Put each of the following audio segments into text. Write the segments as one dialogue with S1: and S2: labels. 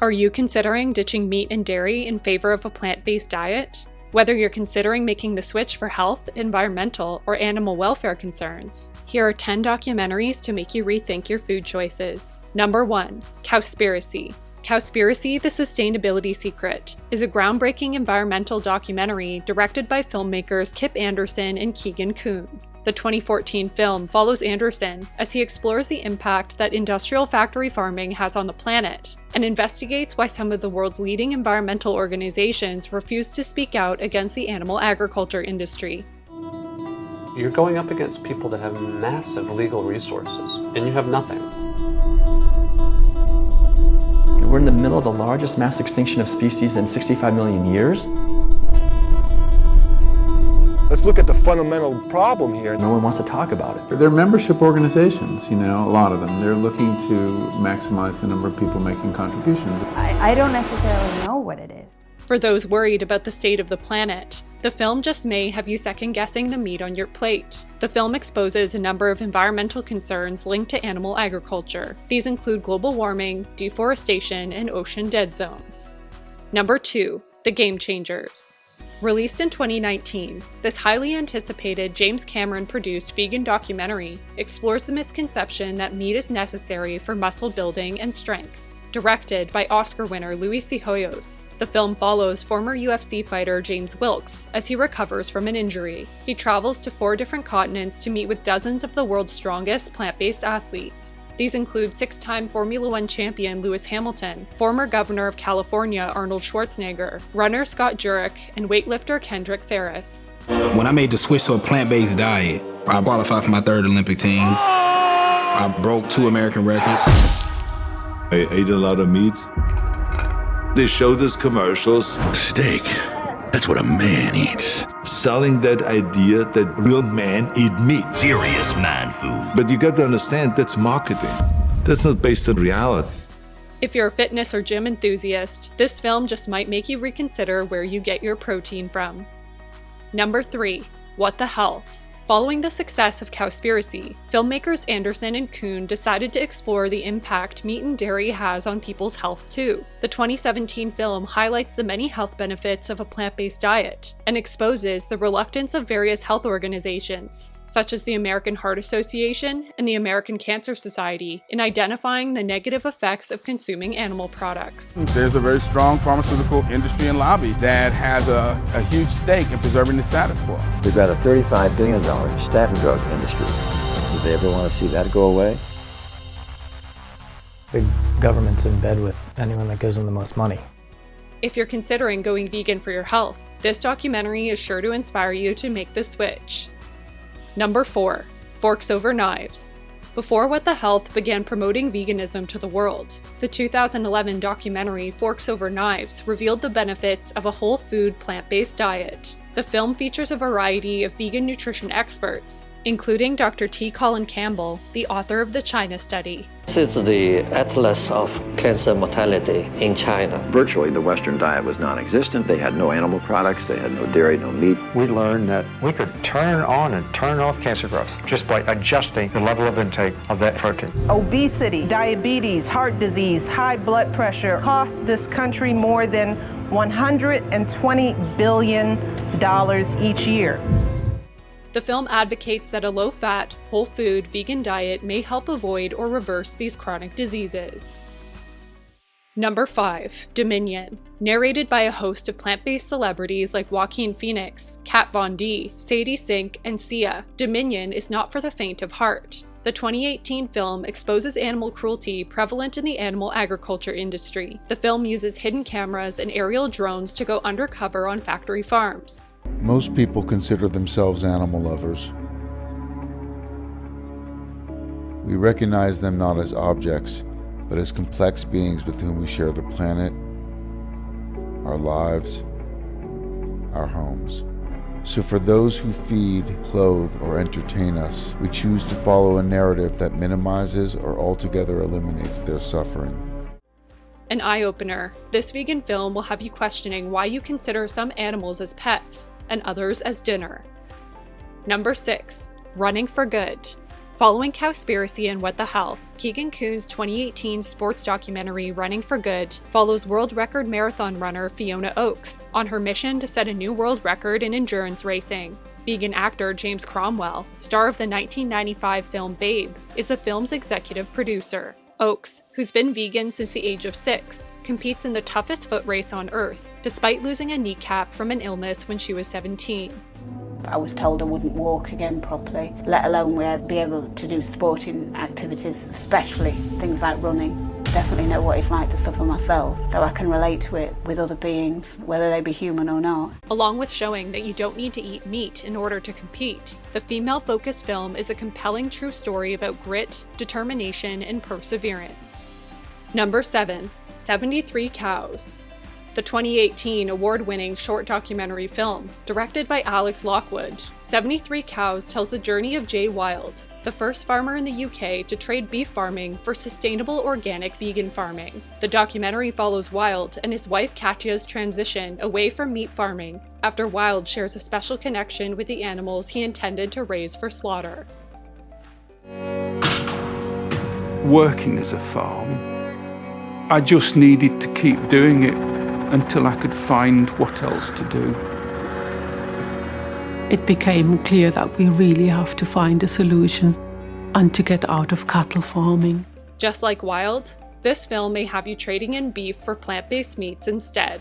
S1: Are you considering ditching meat and dairy in favor of a plant-based diet? Whether you're considering making the switch for health, environmental, or animal welfare concerns, here are 10 documentaries to make you rethink your food choices. Number 1. Cowspiracy. Cowspiracy: The Sustainability Secret is a groundbreaking environmental documentary directed by filmmakers Kip Anderson and Keegan Kuhn. The 2014 film follows Anderson as he explores the impact that industrial factory farming has on the planet and investigates why some of the world's leading environmental organizations refuse to speak out against the animal agriculture industry.
S2: You're going up against people that have massive legal resources, and you have nothing.
S3: We're in the middle of the largest mass extinction of species in 65 million years.
S4: Let's look at the fundamental problem here.
S3: No one wants to talk about it.
S5: They're membership organizations, a lot of them. They're looking to maximize the number of people making contributions.
S6: I don't necessarily know what it is.
S1: For those worried about the state of the planet, the film just may have you second-guessing the meat on your plate. The film exposes a number of environmental concerns linked to animal agriculture. These include global warming, deforestation, and ocean dead zones. Number 2. The Game Changers. Released in 2019, this highly anticipated James Cameron-produced vegan documentary explores the misconception that meat is necessary for muscle building and strength. Directed by Oscar winner Luis C. Hoyos, the film follows former UFC fighter James Wilkes as he recovers from an injury. He travels to 4 different continents to meet with dozens of the world's strongest plant-based athletes. These include 6-time Formula One champion Lewis Hamilton, former governor of California Arnold Schwarzenegger, runner Scott Jurek, and weightlifter Kendrick Ferris.
S7: When I made the switch to a plant-based diet, I qualified for my 3rd Olympic team. I broke 2 American records.
S8: I ate a lot of meat. They showed us commercials.
S9: Steak, that's what a man eats.
S8: Selling that idea that real men eat meat.
S9: Serious man food.
S8: But you got to understand, that's marketing. That's not based on reality.
S1: If you're a fitness or gym enthusiast, this film just might make you reconsider where you get your protein from. Number 3. What the Health? Following the success of Cowspiracy, filmmakers Anderson and Kuhn decided to explore the impact meat and dairy has on people's health too. The 2017 film highlights the many health benefits of a plant-based diet and exposes the reluctance of various health organizations, such as the American Heart Association and the American Cancer Society, in identifying the negative effects of consuming animal products.
S4: There's a very strong pharmaceutical industry and lobby that has a huge stake in preserving the status quo.
S10: We've got a $35 billion statin drug industry. Do they ever want to see that go away?
S11: The government's in bed with anyone that gives them the most money.
S1: If you're considering going vegan for your health, this documentary is sure to inspire you to make the switch. Number 4. Forks Over Knives. Before What the Health began promoting veganism to the world, the 2011 documentary Forks Over Knives revealed the benefits of a whole food plant-based diet. The film features a variety of vegan nutrition experts, including Dr. T. Colin Campbell, the author of the China Study.
S12: This is the Atlas of Cancer Mortality in China.
S10: Virtually, the Western diet was non-existent. They had no animal products. They had no dairy, no meat.
S13: We learned that we could turn on and turn off cancer growth just by adjusting the level of intake of that protein.
S14: Obesity, diabetes, heart disease, high blood pressure cost this country more than $120 billion each year.
S1: The film advocates that a low-fat, whole-food vegan diet may help avoid or reverse these chronic diseases. Number 5. Dominion. Narrated by a host of plant-based celebrities like Joaquin Phoenix, Kat Von D, Sadie Sink, and Sia, Dominion is not for the faint of heart. The 2018 film exposes animal cruelty prevalent in the animal agriculture industry. The film uses hidden cameras and aerial drones to go undercover on factory farms.
S15: Most people consider themselves animal lovers. We recognize them not as objects, but as complex beings with whom we share the planet, our lives, our homes. So for those who feed, clothe, or entertain us, we choose to follow a narrative that minimizes or altogether eliminates their suffering.
S1: An eye-opener, this vegan film will have you questioning why you consider some animals as pets and others as dinner. Number 6. Running for Good. Following Cowspiracy and What the Health, Keegan Kuhn's 2018 sports documentary Running for Good follows world record marathon runner Fiona Oakes on her mission to set a new world record in endurance racing. Vegan actor James Cromwell, star of the 1995 film Babe, is the film's executive producer. Oakes, who's been vegan since the age of 6, competes in the toughest foot race on Earth, despite losing a kneecap from an illness when she was 17.
S16: I was told I wouldn't walk again properly, let alone be able to do sporting activities, especially things like running. Definitely know what it's like to suffer myself, so I can relate to it with other beings, whether they be human or not.
S1: Along with showing that you don't need to eat meat in order to compete, the female-focused film is a compelling true story about grit, determination, and perseverance. Number 7. 73 Cows. The 2018 award-winning short documentary film, directed by Alex Lockwood, 73 Cows tells the journey of Jay Wild, the first farmer in the UK to trade beef farming for sustainable organic vegan farming. The documentary follows Wild and his wife Katya's transition away from meat farming after Wild shares a special connection with the animals he intended to raise for slaughter.
S17: Working as a farm, I just needed to keep doing it until I could find what else to do.
S18: It became clear that we really have to find a solution and to get out of cattle farming.
S1: Just like Wild, this film may have you trading in beef for plant-based meats instead.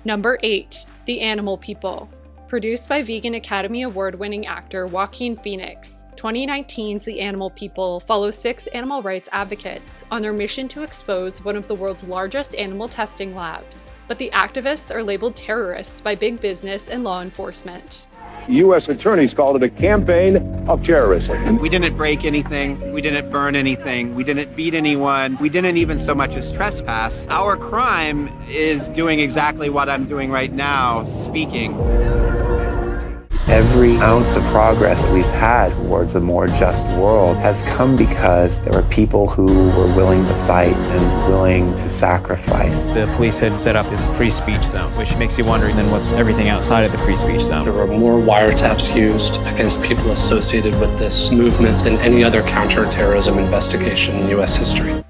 S1: Number 8. The Animal People. Produced by Vegan Academy Award-winning actor Joaquin Phoenix, 2019's The Animal People follows 6 animal rights advocates on their mission to expose one of the world's largest animal testing labs. But the activists are labeled terrorists by big business and law enforcement.
S19: U.S. attorneys called it a campaign of terrorism.
S20: We didn't break anything. We didn't burn anything. We didn't beat anyone. We didn't even so much as trespass. Our crime is doing exactly what I'm doing right now, speaking.
S21: Every ounce of progress that we've had towards a more just world has come because there were people who were willing to fight and willing to sacrifice.
S22: The police had set up this free speech zone, which makes you wonder then what's everything outside of the free speech zone.
S23: There were more wiretaps used against people associated with this movement than any other counterterrorism investigation in U.S. history.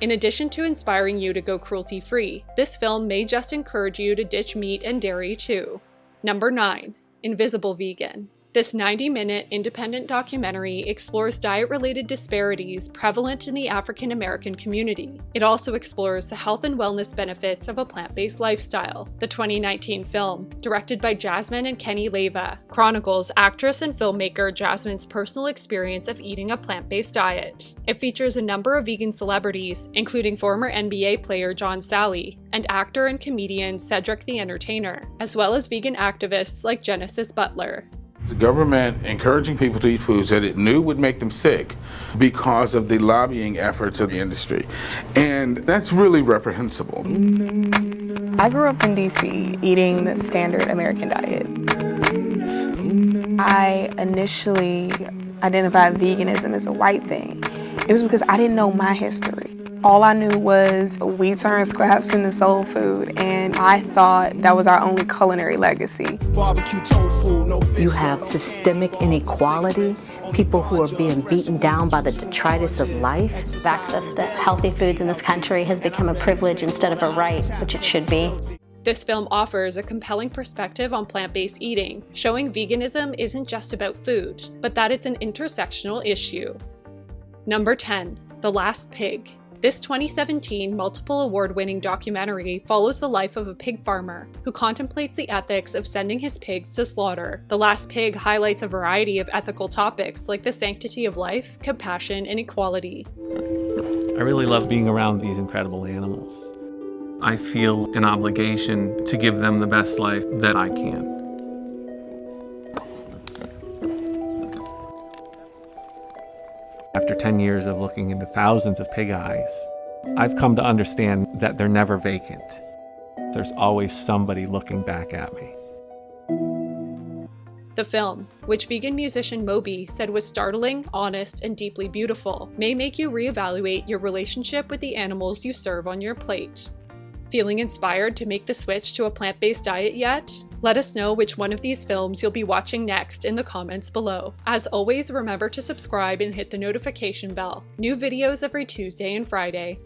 S1: In addition to inspiring you to go cruelty-free, this film may just encourage you to ditch meat and dairy too. Number 9. Invisible Vegan. This 90-minute independent documentary explores diet-related disparities prevalent in the African American community. It also explores the health and wellness benefits of a plant-based lifestyle. The 2019 film, directed by Jasmine and Kenny Leyva, chronicles actress and filmmaker Jasmine's personal experience of eating a plant-based diet. It features a number of vegan celebrities, including former NBA player John Sally and actor and comedian Cedric the Entertainer, as well as vegan activists like Genesis Butler.
S4: The government encouraging people to eat foods that it knew would make them sick because of the lobbying efforts of the industry. And that's really reprehensible.
S24: I grew up in DC eating the standard American diet. I initially identified veganism as a white thing. It was because I didn't know my history. All I knew was we turned scraps into soul food, and I thought that was our only culinary legacy.
S25: You have systemic inequality, people who are being beaten down by the detritus of life.
S26: Access to healthy foods in this country has become a privilege instead of a right, which it should be.
S1: This film offers a compelling perspective on plant-based eating, showing veganism isn't just about food, but that it's an intersectional issue. Number 10. The Last Pig. This 2017 multiple award-winning documentary follows the life of a pig farmer who contemplates the ethics of sending his pigs to slaughter. The Last Pig highlights a variety of ethical topics like the sanctity of life, compassion, and equality.
S27: I really love being around these incredible animals. I feel an obligation to give them the best life that I can. After 10 years of looking into thousands of pig eyes, I've come to understand that they're never vacant. There's always somebody looking back at me.
S1: The film, which vegan musician Moby said was startling, honest, and deeply beautiful, may make you reevaluate your relationship with the animals you serve on your plate. Feeling inspired to make the switch to a plant-based diet yet? Let us know which one of these films you'll be watching next in the comments below. As always, remember to subscribe and hit the notification bell. New videos every Tuesday and Friday.